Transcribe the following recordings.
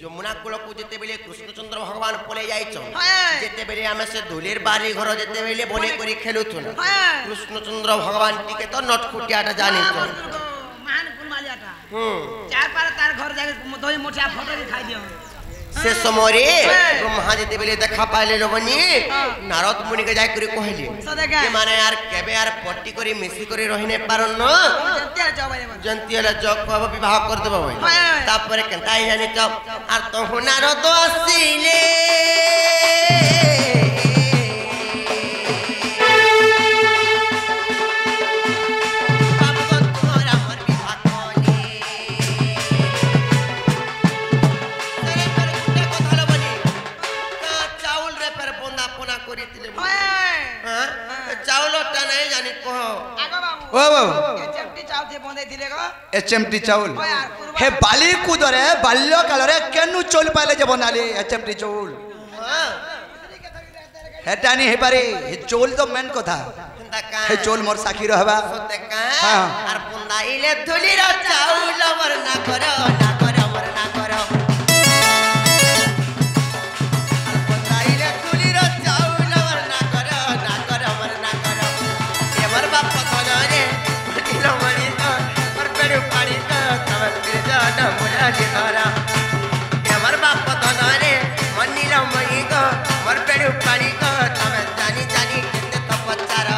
যমুনা কূলকু যেতেবেলে কৃষ্ণচন্দ্র ভগবান পলে যাইছন যেতেবেলে আমি সে দোলের বাড়ি ঘর যেতেবেলে বনে করে খেলুছন কৃষ্ণচন্দ্র ভগবান টিকে তো নটকুটিয়াটা জানিছন মান কুলমালিয়াটা চার পারে তার ঘর যাই দই মোটা ফটো খাই দিও से समय ब्रह्मा जेते बेले देखा पाइले लोबनी नारद मुनि के जाय करी कहले कि माने यार केबे यार पट्टी करी मिसी करी रहिने पारन न जंतियाला जग को विवाह कर देबो तापर केनताई जानि तो आर तो नारद आसीले एचएमटी चाउल हे बाली कुदरे बाल्य कालरे केनु चोल पाले जे बनाली एचएमटी चाउल हेटानी हे पारे हे चोल तो मेन कथा हे चोल मोर साखी रहबा हां आर पुंदाइले धुली रा चाउल वरना करो ना करो वरना करो पुंदाइले धुली रा चाउल वरना करो ना करो वरना करो एमर बाप धन रे दिलो मणि तो पर पेड़ पानी का तब फिर जाना मुरा जिधरा एमर बाप धन रे मनीला मणि को पर पेड़ पानी का तब जानी जानी कितने तपचारा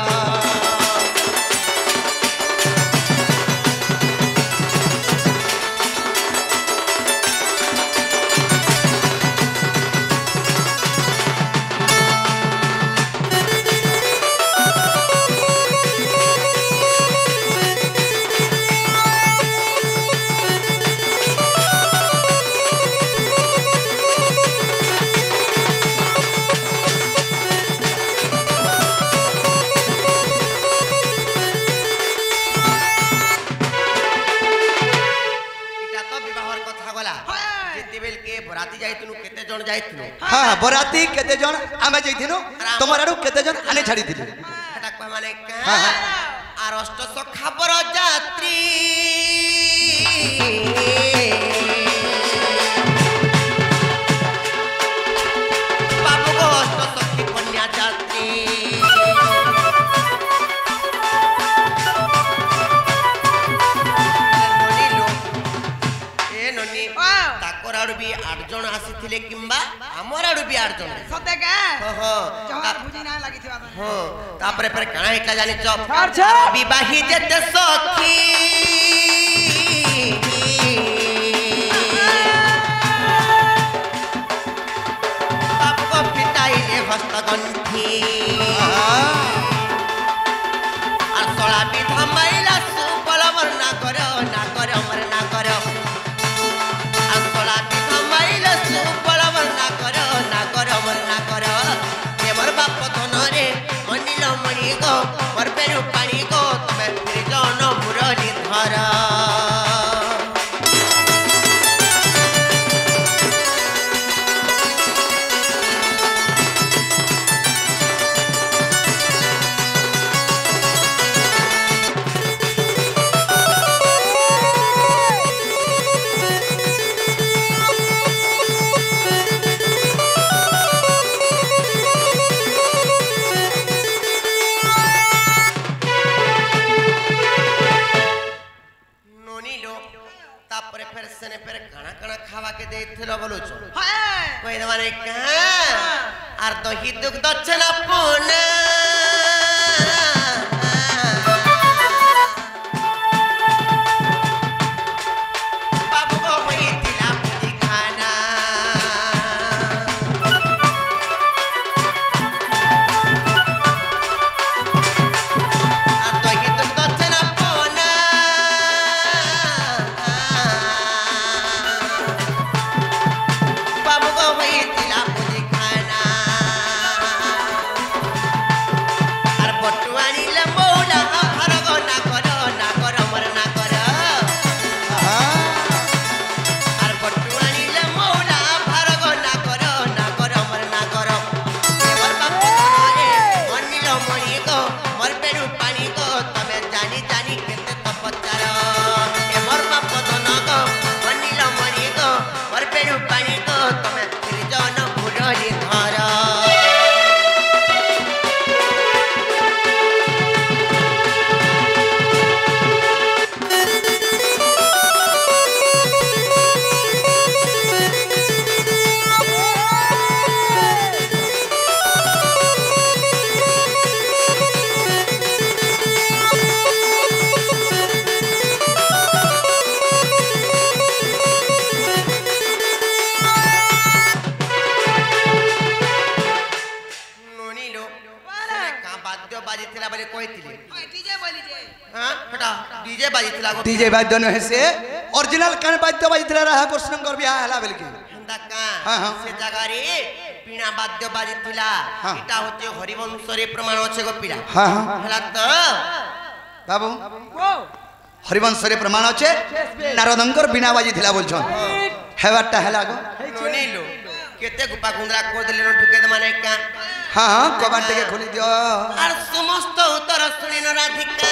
हां बराती केते जण आमे जइथिनु तमर आडू केते जण आने छाडी थिलु हटा को माने का आर अष्ट सखा पर यात्री बाबू को अष्ट सखी कन्या यात्री ननी ताकर आडू भी 8 जण आसी थिले किंबा हमर आडू भी 8 जण सते का हो चौहार बुझी ना लागि थिबा हो तापरे पर काना हिटला जानि च विवाही जते सखी आपको पिटाइले हस्तगंठी আর সলা বিধা মাইলা সুবল বর্ণা করো না করো মর না করো আর সলা বিধা মাইলা সুবল বর্ণা করো না করো মর না করো এমর বাপ ধনরে মনিল মণি গো মর পেরু পানি গো তবে ফির জন মুরলি ধরা खावा के देथिलो बोलुछ हां कोई माने का आर दही दुग्ध छना पुना बाबू को होई दिला पुदी खाना आर दही दुग्ध छना पुना ବାଜିଥିଲା ଗୋ डीजे बाद्य न है से ओरिजिनल कान बाद्य बाजितला राहा कृष्णकर बियाह हला बेल के हेंदा का हाँ, हाँ। से जगह रे पीणा बाद्य बाजिଥିଲା हाँ। एटा होचे हरिवंश रे प्रमाण আছে গো পিলা हां हां हला तो बाबू ओ हरिवंश रे प्रमाण अच्छे नारदंकर बिना बाजितला बोलछन हेवाटा हला गो नोनीलो केते गुपा गुंद्रा को देले न ढुके माने का हां हां कबाट के खोली दियो আর সমস্ত উত্তর শুনিন রাধিকা